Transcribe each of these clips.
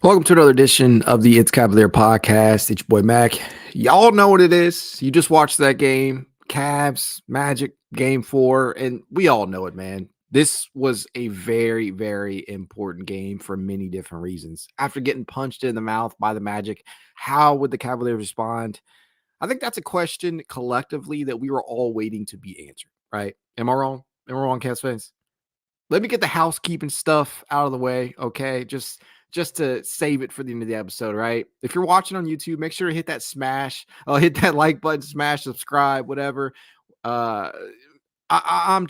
Welcome to another edition of the It's Cavalier podcast. It's your boy Mack. Y'all know what it is. You just watched that game, Cavs, Magic, game 4, and we all know it, man. This was a very, very important game for many different reasons. After getting punched in the mouth by the Magic, how would the Cavaliers respond? I think that's a question collectively that we were all waiting to be answered, right? Am I wrong? Am I wrong, Cavs fans? Let me get the housekeeping stuff out of the way, okay? Just to save it for the end of the episode, right? If you're watching on YouTube, make sure to hit that hit that like button, smash, subscribe, whatever. Uh, I'm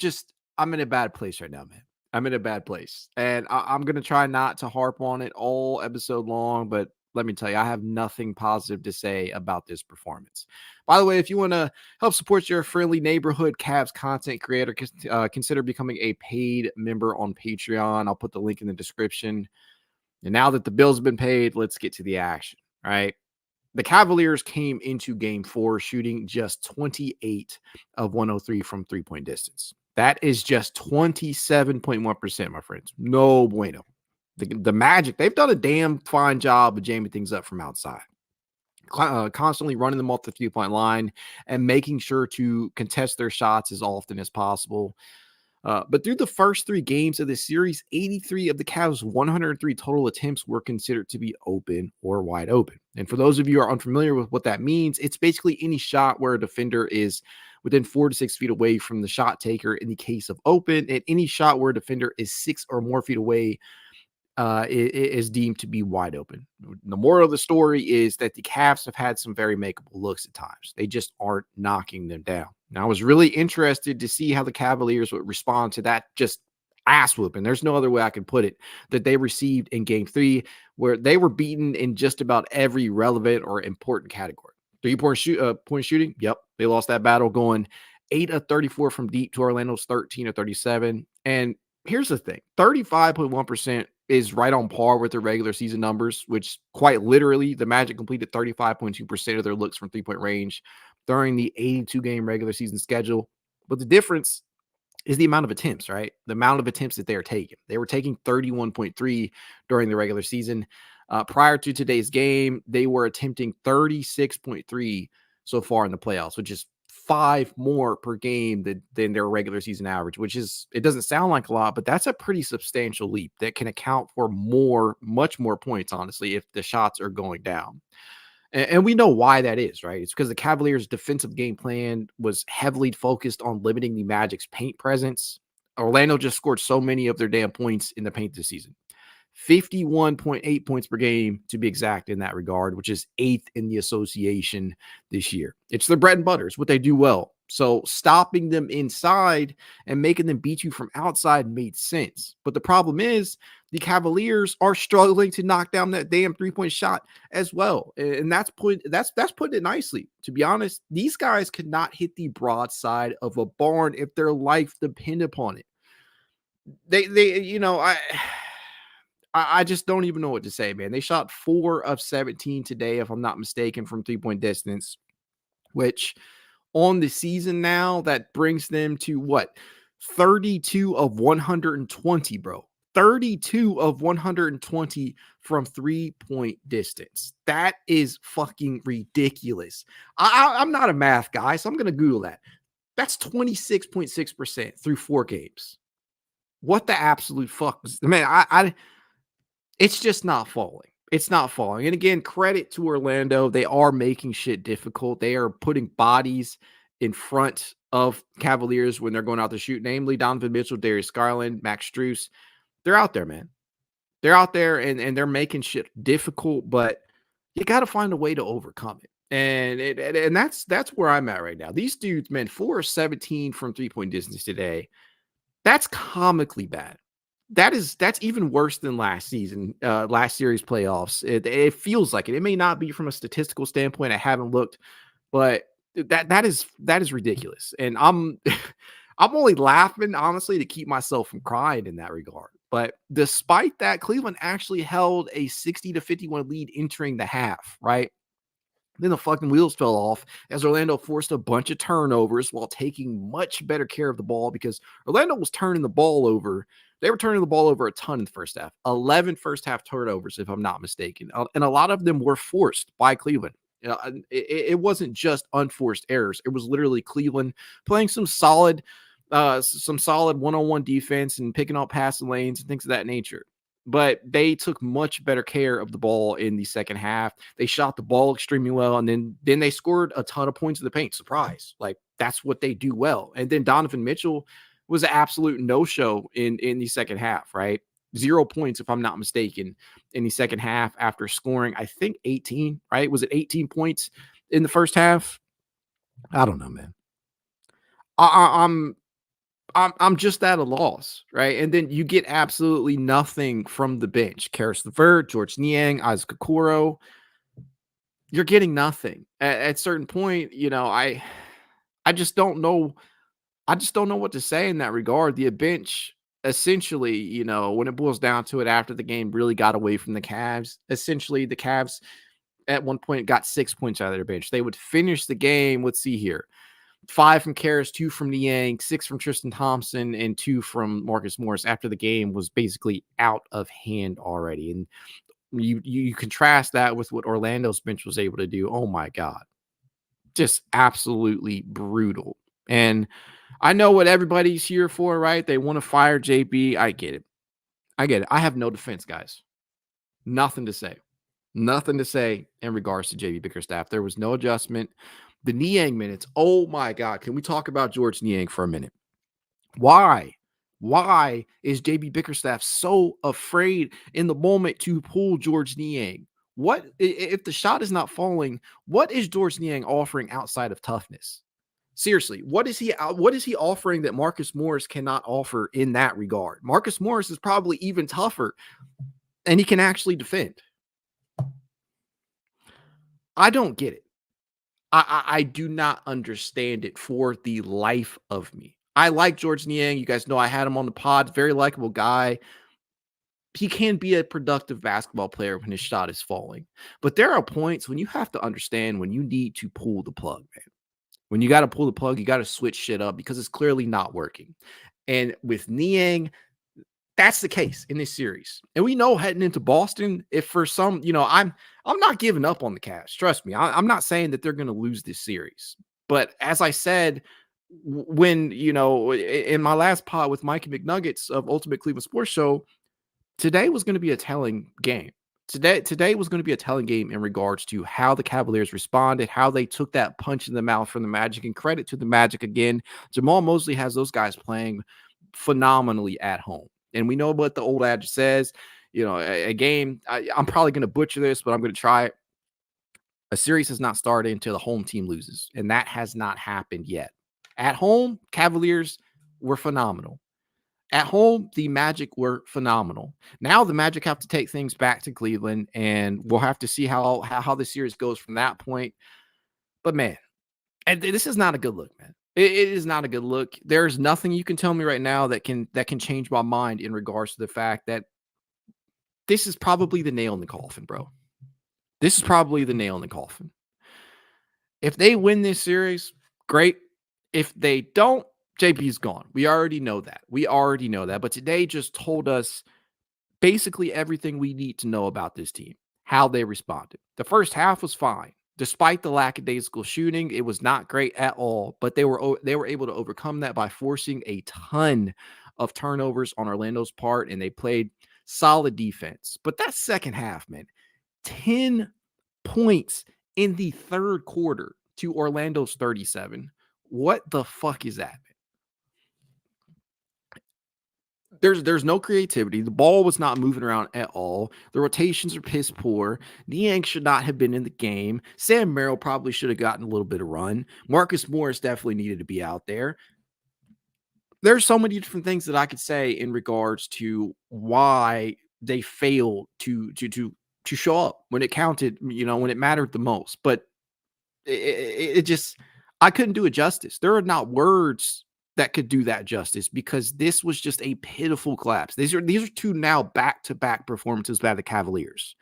in a bad place right now, man. I'm in a bad place, and I'm gonna try not to harp on it all episode long, but let me tell you, I have nothing positive to say about this performance. By the way, if you want to help support your friendly neighborhood Cavs content creator, consider becoming a paid member on Patreon. I'll put the link in the description. And now that the bills have been paid, let's get to the action, right? The Cavaliers came into game 4 shooting just 28 of 103 from three-point distance. That is just 27.1%, my friends. No bueno. The Magic, they've done a damn fine job of jamming things up from outside. Constantly running them off the three-point line and making sure to contest their shots as often as possible. But through the first 3 games of the series, 83 of the Cavs' 103 total attempts were considered to be open or wide open. And for those of you who are unfamiliar with what that means, it's basically any shot where a defender is within 4 to 6 feet away from the shot taker in the case of open, and any shot where a defender is 6 or more feet away is deemed to be wide open. The moral of the story is that the Cavs have had some very makeable looks at times. They just aren't knocking them down. Now, I was really interested to see how the Cavaliers would respond to that just ass whooping. There's no other way I can put it that they received in game 3, where they were beaten in just about every relevant or important category. 3-point point shooting. Yep. They lost that battle going 8 of 34 from deep to Orlando's 13 of 37. And here's the thing, 35.1% is right on par with their regular season numbers, which quite literally the Magic completed 35.2% of their looks from three-point range during the 82-game regular season schedule. But the difference is the amount of attempts, right? The amount of attempts that they are taking. They were taking 31.3 during the regular season. Prior to today's game, they were attempting 36.3 so far in the playoffs, which is 5 more per game than their regular season average, which is, it doesn't sound like a lot, but that's a pretty substantial leap that can account for much more points, honestly, if the shots are going down. And we know why that is, right? It's because the Cavaliers' defensive game plan was heavily focused on limiting the Magic's paint presence. Orlando just scored so many of their damn points in the paint this season. 51.8 points per game, to be exact, in that regard, which is 8th in the association this year. It's their bread and butter. It's what they do well. So stopping them inside and making them beat you from outside made sense. But the problem is the Cavaliers are struggling to knock down that damn three-point shot as well. And that's putting it nicely. To be honest, these guys could not hit the broadside of a barn if their life depended upon it. I just don't even know what to say, man. They shot 4 of 17 today, if I'm not mistaken, from three-point distance, which on the season now, that brings them to what? 32 of 120, bro. 32 of 120 from three-point distance. That is fucking ridiculous. I'm not a math guy, so I'm going to Google that. That's 26.6% through 4 games. What the absolute fuck? Man, it's just not falling. It's not falling. And again, credit to Orlando. They are making shit difficult. They are putting bodies in front of Cavaliers when they're going out to shoot, namely Donovan Mitchell, Darius, Garland, Mack, Strus. They're out there, man. They're out there and they're making shit difficult, but you got to find a way to overcome it. And that's where I'm at right now. These dudes, man, 4 or 17 from three-point distance today. That's comically bad. That's even worse than last season, last series playoffs. It feels like it. It may not be from a statistical standpoint. I haven't looked, but that is ridiculous. And I'm only laughing, honestly, to keep myself from crying in that regard. But despite that, Cleveland actually held a 60-51 lead entering the half, right? Then the fucking wheels fell off as Orlando forced a bunch of turnovers while taking much better care of the ball because Orlando was turning the ball over. They were turning the ball over a ton in the first half. 11 first half turnovers, if I'm not mistaken. And a lot of them were forced by Cleveland. It wasn't just unforced errors. It was literally Cleveland playing some solid one-on-one defense and picking up passing lanes and things of that nature. But they took much better care of the ball in the second half. They shot the ball extremely well, and then they scored a ton of points in the paint. Surprise. Like, that's what they do well. And then Donovan Mitchell was an absolute no-show in the second half, right? 0 points, if I'm not mistaken, in the second half after scoring, I think 18, right? Was it 18 points in the first half? I don't know, man. I'm just at a loss, right? And then you get absolutely nothing from the bench. Karis LeVert, George Niang, Isaac Okoro. You're getting nothing. At certain point, I just don't know. I just don't know what to say in that regard. The bench, essentially, when it boils down to it, after the game really got away from the Cavs, essentially the Cavs at one point got 6 points out of their bench. They would finish the game. Let's see here. 5 from Karis, 2 from Niang, 6 from Tristan Thompson, and 2 from Marcus Morris after the game was basically out of hand already. And you contrast that with what Orlando's bench was able to do. Oh my God. Just absolutely brutal. And I know what everybody's here for, right? They want to fire JB. I get it. I have no defense, guys. Nothing to say. Nothing to say in regards to JB Bickerstaff. There was no adjustment. The Niang minutes. Oh my God. Can we talk about George Niang for a minute? Why? Why is JB Bickerstaff so afraid in the moment to pull George Niang? What if the shot is not falling? What is George Niang offering outside of toughness? Seriously, what is he offering that Marcus Morris cannot offer in that regard? Marcus Morris is probably even tougher, and he can actually defend. I don't get it. I do not understand it for the life of me. I like George Niang. You guys know I had him on the pod. Very likable guy. He can be a productive basketball player when his shot is falling. But there are points when you have to understand when you need to pull the plug, man. When you got to pull the plug, you got to switch shit up because it's clearly not working. And with Niang, that's the case in this series. And we know heading into Boston, if for some, I'm not giving up on the Cavs. Trust me. I'm not saying that they're going to lose this series. But as I said, when, in my last pod with Mikey McNuggets of Ultimate Cleveland Sports Show, today was going to be a telling game. Today was going to be a telling game in regards to how the Cavaliers responded, how they took that punch in the mouth from the Magic, and credit to the Magic again. Jamal Mosley has those guys playing phenomenally at home. And we know what the old adage says, a game, I'm probably going to butcher this, but I'm going to try it. A series has not started until the home team loses, and that has not happened yet. At home, Cavaliers were phenomenal. At home, the Magic were phenomenal. Now the Magic have to take things back to Cleveland, and we'll have to see how the series goes from that point. But, man, and this is not a good look, man. It is not a good look. There's nothing you can tell me right now that can change my mind in regards to the fact that this is probably the nail in the coffin, bro. This is probably the nail in the coffin. If they win this series, great. If they don't, JP's gone. We already know that. But today just told us basically everything we need to know about this team, how they responded. The first half was fine. Despite the lackadaisical shooting, it was not great at all, but they were able to overcome that by forcing a ton of turnovers on Orlando's part, and they played solid defense. But that second half, man, 10 points in the third quarter to Orlando's 37. What the fuck is that, man? There's no creativity. The ball was not moving around at all. The rotations are piss poor. Niang should not have been in the game. Sam Merrill probably should have gotten a little bit of run. Marcus Morris definitely needed to be out there. There's so many different things that I could say in regards to why they failed to show up when it counted, when it mattered the most. But it just, I couldn't do it justice. There are not words that could do that justice because this was just a pitiful collapse. These are two now back-to-back performances by the Cavaliers.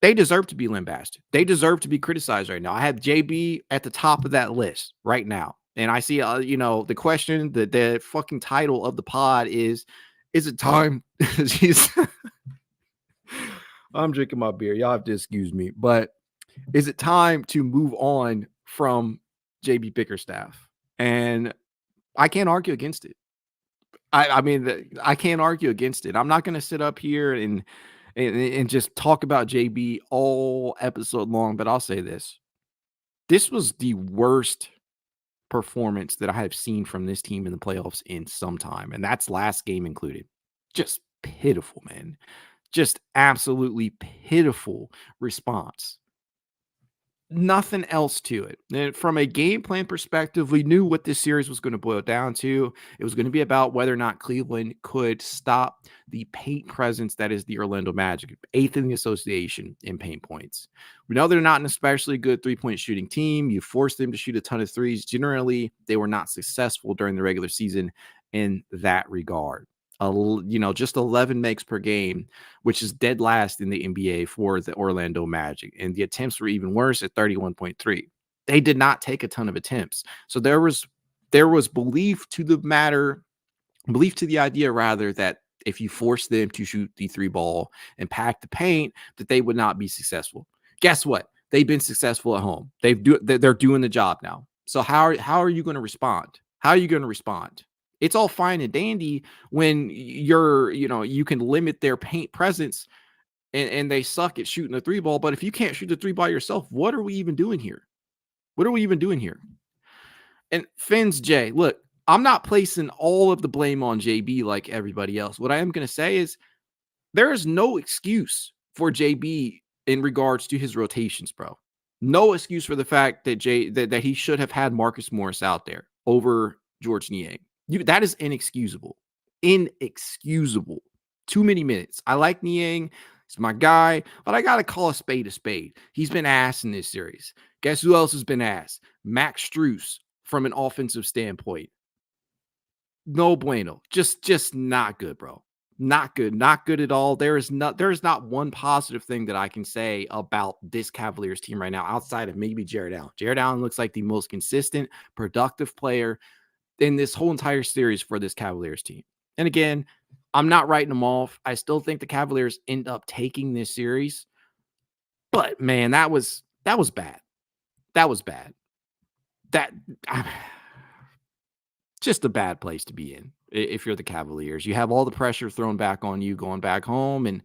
They deserve to be lambasted. They deserve to be criticized right now. I have JB at the top of that list right now. And I see, the question, the fucking title of the pod is it time? I'm drinking my beer. Y'all have to excuse me. But is it time to move on from JB Bickerstaff? And I can't argue against it. I mean, I can't argue against it. I'm not going to sit up here and just talk about JB all episode long, but I'll say this. This was the worst performance that I have seen from this team in the playoffs in some time, and that's last game included. Just pitiful, man. Just absolutely pitiful response. Nothing else to it. And from a game plan perspective, we knew what this series was going to boil down to. It was going to be about whether or not Cleveland could stop the paint presence that is the Orlando Magic, 8th in the association in paint points. We know they're not an especially good three-point shooting team. You force them to shoot a ton of threes. Generally, they were not successful during the regular season in that regard. Just 11 makes per game, which is dead last in the NBA for the Orlando Magic. And the attempts were even worse at 31.3. They did not take a ton of attempts. So there was belief to the idea rather that if you force them to shoot the three ball and pack the paint, that they would not be successful. Guess what? They've been successful at home. They're doing the job now. So how are you going to respond? How are you going to respond? It's all fine and dandy when you can limit their paint presence and they suck at shooting the three ball. But if you can't shoot the three by yourself, what are we even doing here? What are we even doing here? And Fins J, look, I'm not placing all of the blame on JB like everybody else. What I am going to say is there is no excuse for JB in regards to his rotations, bro. No excuse for the fact that that he should have had Marcus Morris out there over George Niang. That is inexcusable. Inexcusable. Too many minutes. I like Niang. He's my guy, but I got to call a spade a spade. He's been ass in this series. Guess who else has been ass? Max Strus from an offensive standpoint. No bueno. Just not good, bro. Not good. Not good at all. There is not one positive thing that I can say about this Cavaliers team right now outside of maybe Jarrett Allen. Jarrett Allen looks like the most consistent, productive player in this whole entire series for this Cavaliers team. And again, I'm not writing them off. I still think the Cavaliers end up taking this series. But man, that was bad. That was bad. Just a bad place to be in if you're the Cavaliers. You have all the pressure thrown back on you going back home. And,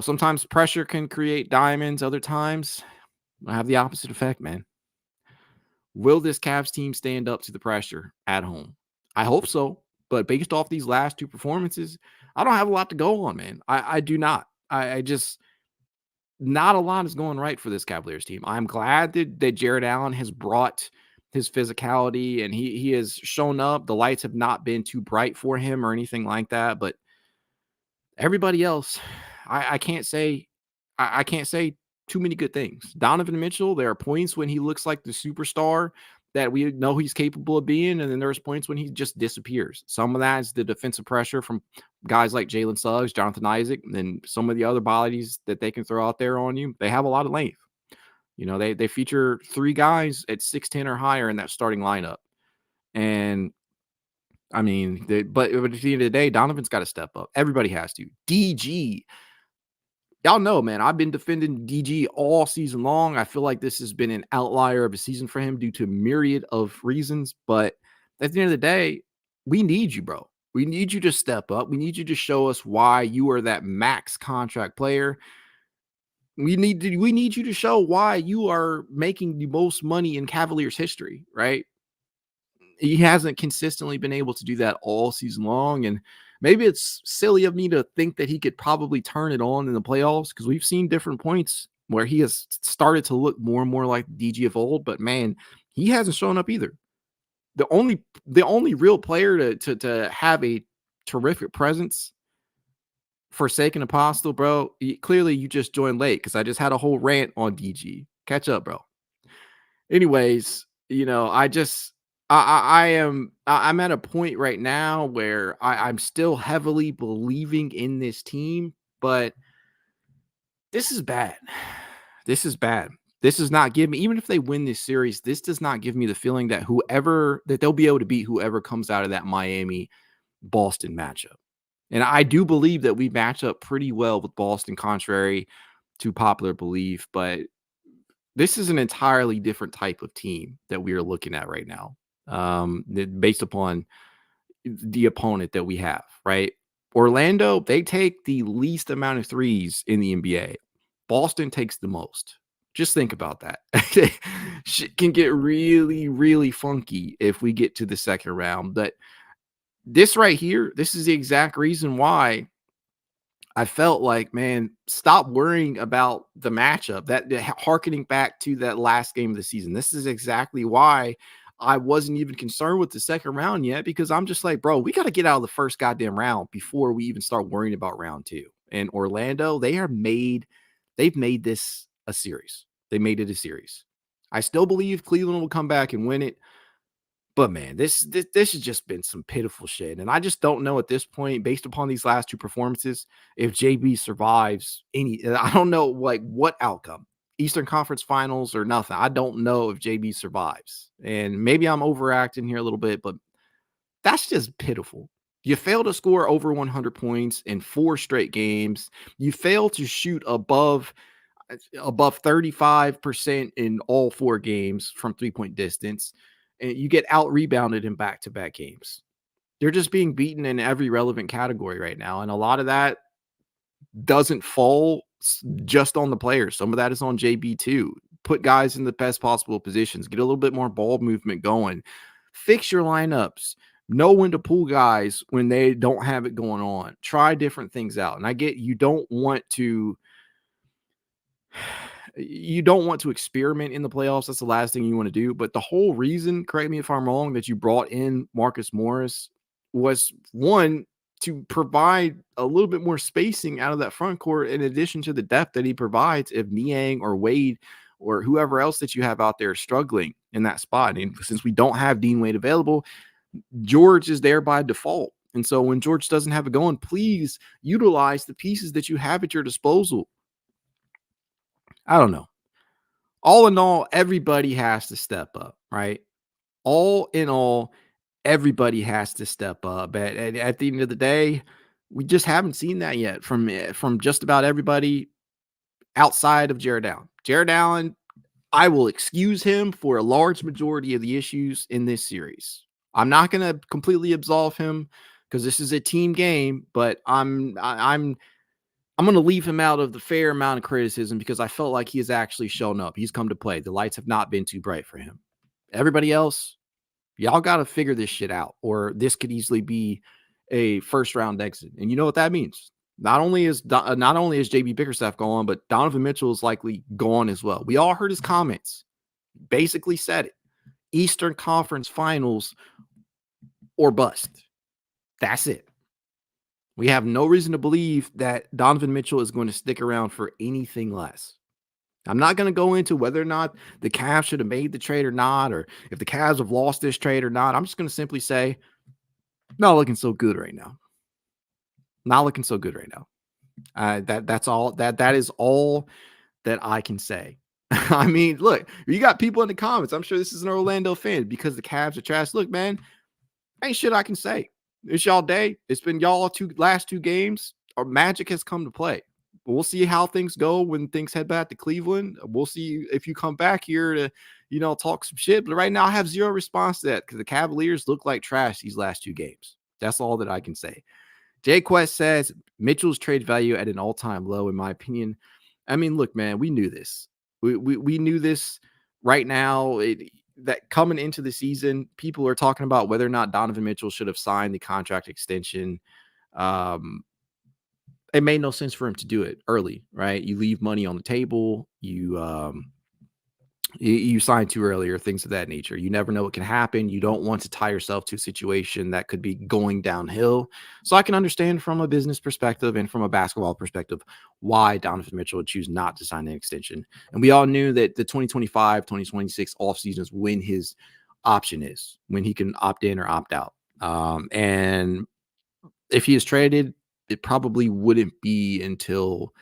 sometimes pressure can create diamonds. Other times, have the opposite effect, man. Will this Cavs team stand up to the pressure at home? I hope so. But based off these last two performances, I don't have a lot to go on, man. I do not. I just, not a lot is going right for this Cavaliers team. I'm glad that Jarrett Allen has brought his physicality and he has shown up. The lights have not been too bright for him or anything like that. But everybody else, I can't say too many good things. Donovan Mitchell, there are points when he looks like the superstar that we know he's capable of being, and then there's points when he just disappears. Some of that is the defensive pressure from guys like Jalen Suggs, Jonathan Isaac, and then some of the other bodies that they can throw out there on you. They have a lot of length. They feature three guys at 6'10" or higher in that starting lineup. And I mean, but at the end of the day, Donovan's got to step up. Everybody has to. DG, y'all know, man, I've been defending DG all season long. I feel like this has been an outlier of a season for him due to a myriad of reasons. But at the end of the day, we need you, bro. We need you to step up. We need you to show us why you are that max contract player. We need you to show why you are making the most money in Cavaliers history, right? He hasn't consistently been able to do that all season long. And maybe it's silly of me to think that he could probably turn it on in the playoffs because we've seen different points where he has started to look more and more like DG of old. But man, he hasn't shown up either. The only real player to have a terrific presence, Forsaken Apostle, bro. Clearly, you just joined late because I just had a whole rant on DG. Catch up, bro. Anyways, I'm at a point right now where I'm still heavily believing in this team, but This is bad. This is bad. This does not give me, even if they win this series, this does not give me the feeling that they'll be able to beat whoever comes out of that Miami Boston matchup. And I do believe that we match up pretty well with Boston, contrary to popular belief, but this is an entirely different type of team that we are looking at right now, based upon the opponent that we have, right? Orlando, they take the least amount of threes in the NBA. Boston takes the most. Just think about that. Shit can get really, really funky if we get to the second round. But this right here, this is the exact reason why I felt like, man, stop worrying about the matchup. That harkening back to that last game of the season. This is exactly why I wasn't even concerned with the second round yet, because I'm just like, bro, we got to get out of the first goddamn round before we even start worrying about round two. And Orlando, they've made this a series. They made it a series. I still believe Cleveland will come back and win it. But man, this has just been some pitiful shit. And I just don't know at this point, based upon these last two performances, if JB survives any. I don't know what outcome. Eastern Conference Finals or nothing. I don't know if JB survives. And maybe I'm overacting here a little bit, but that's just pitiful. You fail to score over 100 points in 4 straight games. You fail to shoot above 35% in all 4 games from 3-point distance, and you get out rebounded in back-to-back games. They're just being beaten in every relevant category right now, and a lot of that doesn't fall just on the players. Some of that is on JB too. Put guys in the best possible positions, get a little bit more ball movement going, fix your lineups, know when to pull guys when they don't have it going on, try different things out. And I get you don't want to experiment in the playoffs. That's the last thing you want to do. But the whole reason, correct me if I'm wrong, that you brought in Marcus Morris was, one, to provide a little bit more spacing out of that front court, in addition to the depth that he provides if Niang or Wade or whoever else that you have out there struggling in that spot. And since we don't have Dean Wade available, George is there by default. And so when George doesn't have it going, please utilize the pieces that you have at your disposal. I don't know. All in all, everybody has to step up, right? All in all, everybody has to step up. At the end of the day, we just haven't seen that yet from just about everybody outside of Jarrett Allen. Jarrett Allen, I will excuse him for a large majority of the issues in this series. I'm not going to completely absolve him because this is a team game, but I'm going to leave him out of the fair amount of criticism because I felt like he has actually shown up. He's come to play. The lights have not been too bright for him. Everybody else, y'all got to figure this shit out, or this could easily be a first round exit. And you know what that means? Not only is JB Bickerstaff gone, but Donovan Mitchell is likely gone as well. We all heard his comments. Basically said it. Eastern Conference Finals or bust. That's it. We have no reason to believe that Donovan Mitchell is going to stick around for anything less. I'm not going to go into whether or not the Cavs should have made the trade or not, or if the Cavs have lost this trade or not. I'm just going to simply say, not looking so good right now. Not looking so good right now. That's all. That is all that I can say. I mean, look, you got people in the comments. I'm sure this is an Orlando fan because the Cavs are trash. Look, man, ain't shit I can say. It's y'all day. It's been y'all last 2 games. Our magic has come to play. We'll see how things go when things head back to Cleveland. We'll see if you come back here to, talk some shit. But right now, I have zero response to that because the Cavaliers look like trash these last 2 games. That's all that I can say. Jay Quest says Mitchell's trade value at an all-time low, in my opinion. I mean, look, man, we knew this. We knew this right now. That coming into the season, people are talking about whether or not Donovan Mitchell should have signed the contract extension. It made no sense for him to do it early, right? You leave money on the table. You sign too early or things of that nature. You never know what can happen. You don't want to tie yourself to a situation that could be going downhill. So I can understand from a business perspective and from a basketball perspective why Donovan Mitchell would choose not to sign an extension. And we all knew that the 2025, 2026 offseason is when his option is, when he can opt in or opt out. And if he is traded, it probably wouldn't be until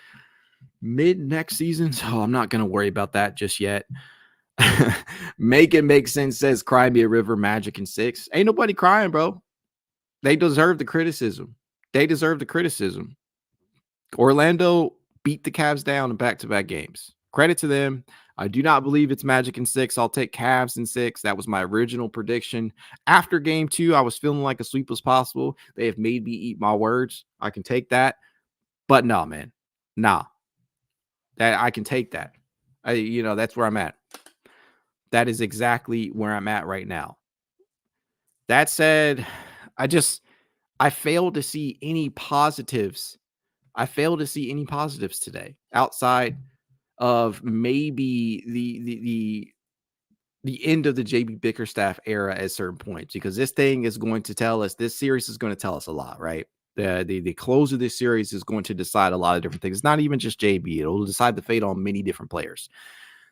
mid next season. So I'm not going to worry about that just yet. Make it make sense says cry me a river, Magic and 6. Ain't nobody crying, bro. They deserve the criticism. They deserve the criticism. Orlando beat the Cavs down in back-to-back games. Credit to them. I do not believe it's Magic in 6. I'll take Cavs in 6. That was my original prediction. After game 2, I was feeling like a sweep was possible. They have made me eat my words. I can take that. But no, man. Nah. That I can take that. That's where I'm at. That is exactly where I'm at right now. That said, I failed to see any positives. I failed to see any positives today outside of maybe the end of the JB Bickerstaff era at certain points, because this thing is going to tell us, this series is going to tell us a lot, right? The close of this series is going to decide a lot of different things. It's not even just JB. It'll decide the fate on many different players.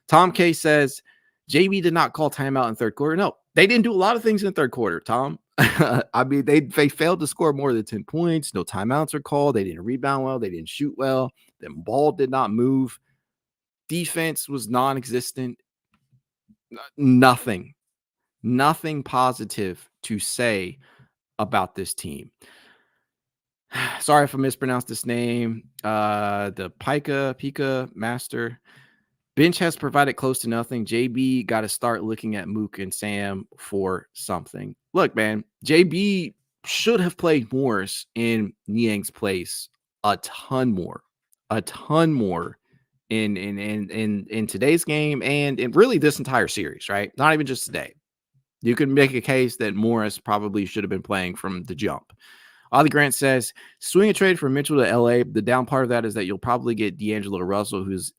Tom K says, JB did not call timeout in third quarter. No, they didn't do a lot of things in the third quarter, Tom. I mean, they failed to score more than 10 points. No timeouts are called. They didn't rebound well. They didn't shoot well. The ball did not move. Defense was non-existent. Nothing positive to say about this team. Sorry if I mispronounced this name. The Pika Master. Bench has provided close to nothing. JB got to start looking at Mook and Sam for something. Look, man, JB should have played Morris in Niang's place a ton more in today's game and in really this entire series, right? Not even just today. You could make a case that Morris probably should have been playing from the jump. Ollie Grant says, swing a trade from Mitchell to LA. The down part of that is that you'll probably get D'Angelo Russell, whose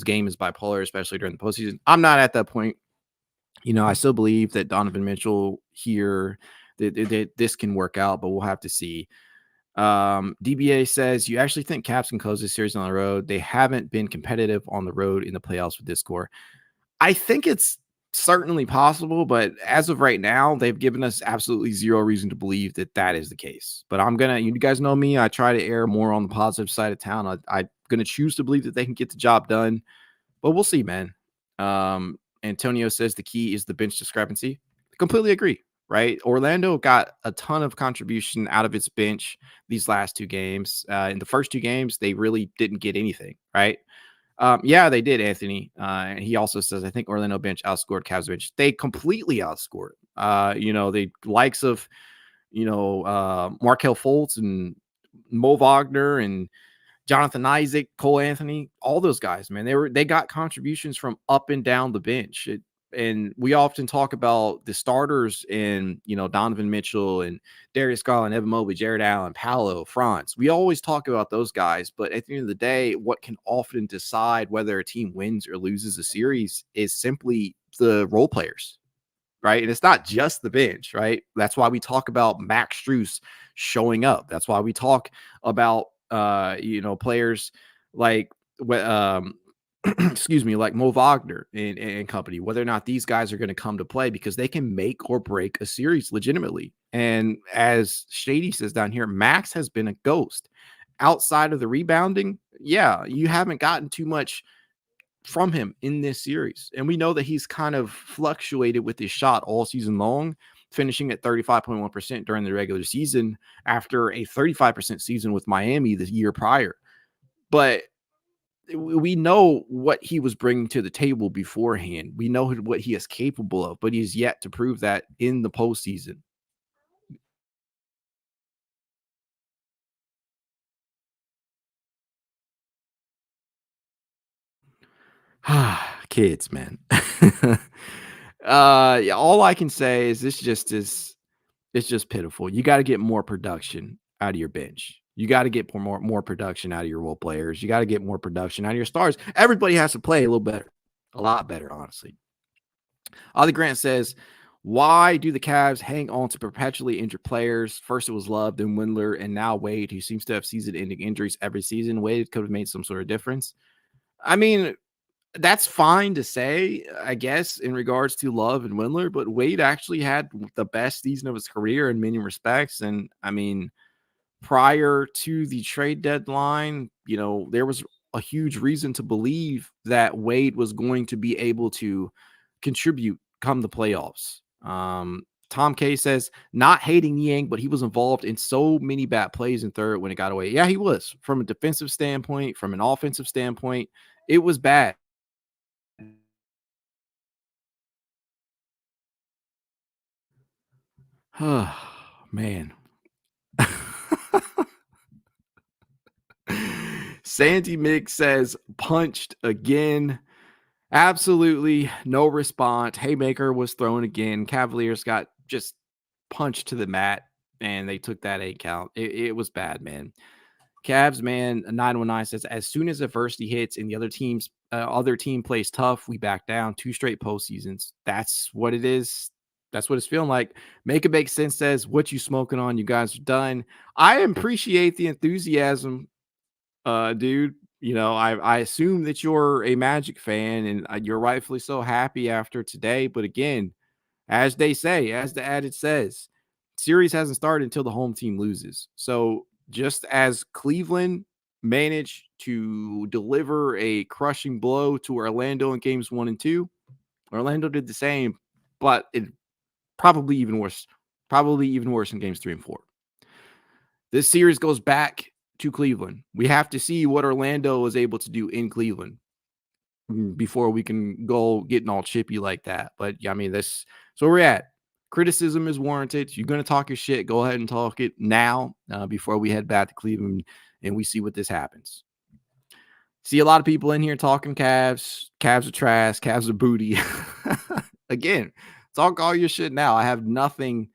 game is bipolar, especially during the postseason. I'm not at that point. I still believe that Donovan Mitchell here, that this can work out, but we'll have to see. DBA says, you actually think Caps can close this series on the road? They haven't been competitive on the road in the playoffs with this score. I think it's certainly possible, but as of right now, they've given us absolutely zero reason to believe that is the case. But you guys know me, I try to err more on the positive side of town. I'm going to choose to believe that they can get the job done, but we'll see, man. Antonio says the key is the bench discrepancy. Completely agree, right? Orlando got a ton of contribution out of its bench these last 2 games. In the first 2 games, they really didn't get anything, right? Yeah, they did, Anthony. And he also says, I think Orlando bench outscored Cavs bench. They completely outscored. The likes of, Markelle Fultz and Mo Wagner and Jonathan Isaac, Cole Anthony, all those guys, man. They got contributions from up and down the bench. And we often talk about the starters in, Donovan Mitchell and Darius Garland, Evan Mobley, Jarrett Allen, Paolo, Franz. We always talk about those guys, but at the end of the day, what can often decide whether a team wins or loses a series is simply the role players, right? And it's not just the bench, right? That's why we talk about Mack Strus showing up. That's why we talk about, players like, excuse me, like Mo Wagner and company, whether or not these guys are going to come to play, because they can make or break a series legitimately. And as Shady says down here, Max has been a ghost outside of the rebounding. Yeah, you haven't gotten too much from him in this series. And we know that he's kind of fluctuated with his shot all season long, finishing at 35.1% during the regular season after a 35% season with Miami the year prior. But we know what he was bringing to the table beforehand. We know what he is capable of, but he's yet to prove that in the postseason. Kids, man. Yeah, all I can say is it's just pitiful. You got to get more production out of your bench. You got to get more production out of your role players. You got to get more production out of your stars. Everybody has to play a little better, a lot better, honestly. Ollie Grant says, why do the Cavs hang on to perpetually injured players? First it was Love, then Windler, and now Wade, who seems to have season-ending injuries every season. Wade could have made some sort of difference. I mean, that's fine to say, I guess, in regards to Love and Windler, but Wade actually had the best season of his career in many respects. And I mean, prior to the trade deadline, there was a huge reason to believe that Wade was going to be able to contribute come the playoffs. Tom K says, not hating Yang, but he was involved in so many bad plays in third when it got away. Yeah, he was. From a defensive standpoint, from an offensive standpoint, it was bad. Man. Sandy Mix says, punched again. Absolutely no response. Haymaker was thrown again. Cavaliers got just punched to the mat, and they took that 8 count. It was bad, man. Cavs, man, 919 says, as soon as adversity hits and the other team plays tough, we back down. 2 straight postseasons. That's what it is. That's what it's feeling like. Make it make sense says, what you smoking on? You guys are done. I appreciate the enthusiasm, dude. You know, I assume that you're a Magic fan and you're rightfully so happy after today. But again, as they say, as the adage says, series hasn't started until the home team loses. So just as Cleveland managed to deliver a crushing blow to Orlando in games 1 and 2, Orlando did the same, but it probably even worse in games 3 and 4. This series goes back to Cleveland. We have to see what Orlando is able to do in Cleveland before we can go getting all chippy like that. But yeah, I mean, that's where we're at. Criticism is warranted. You're going to talk your shit. Go ahead and talk it now before we head back to Cleveland and we see what this happens. See a lot of people in here talking Cavs. Cavs are trash. Cavs are booty. Again, talk all your shit now. I have nothing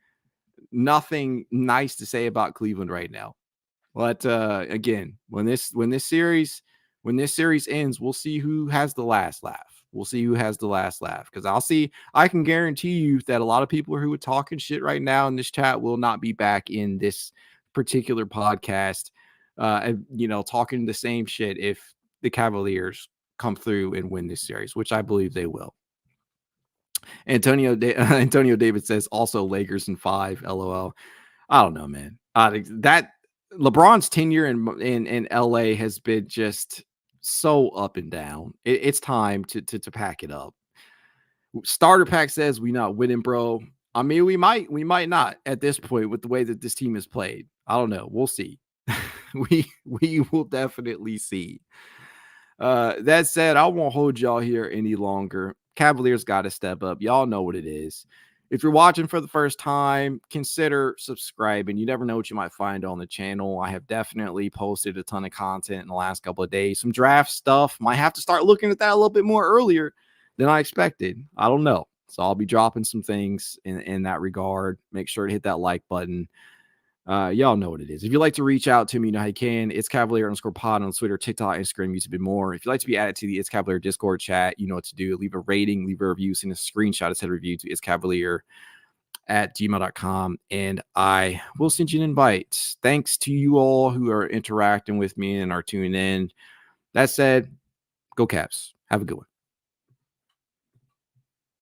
nice to say about Cleveland right now. But again, when this series ends, we'll see who has the last laugh. Because I can guarantee you that a lot of people who are talking shit right now in this chat will not be back in this particular podcast, talking the same shit if the Cavaliers come through and win this series, which I believe they will. Antonio David says also Lakers in 5. LOL. I don't know, man. That LeBron's tenure in LA has been just so up and down. It's time to pack it up. Starter Pack says we not winning, bro. I mean, we might not at this point with the way that this team is played. I don't know. We'll see. we will definitely see. That said, I won't hold y'all here any longer. Cavaliers got to step up. Y'all know what it is. If you're watching for the first time, consider subscribing. You never know what you might find on the channel. I have definitely posted a ton of content in the last couple of days. Some draft stuff. Might have to start looking at that a little bit more earlier than I expected. I don't know. So I'll be dropping some things in that regard. Make sure to hit that like button. Y'all know what it is. If you'd like to reach out to me, you know how you can. It's Cavalier_pod on Twitter, TikTok, Instagram, YouTube, and more. If you'd like to be added to the It's Cavalier Discord chat, you know what to do. Leave a rating, leave a review, send a screenshot, a review to itscavalier@gmail.com, and I will send you an invite. Thanks to you all who are interacting with me and are tuning in. That said, go Cavs. Have a good one.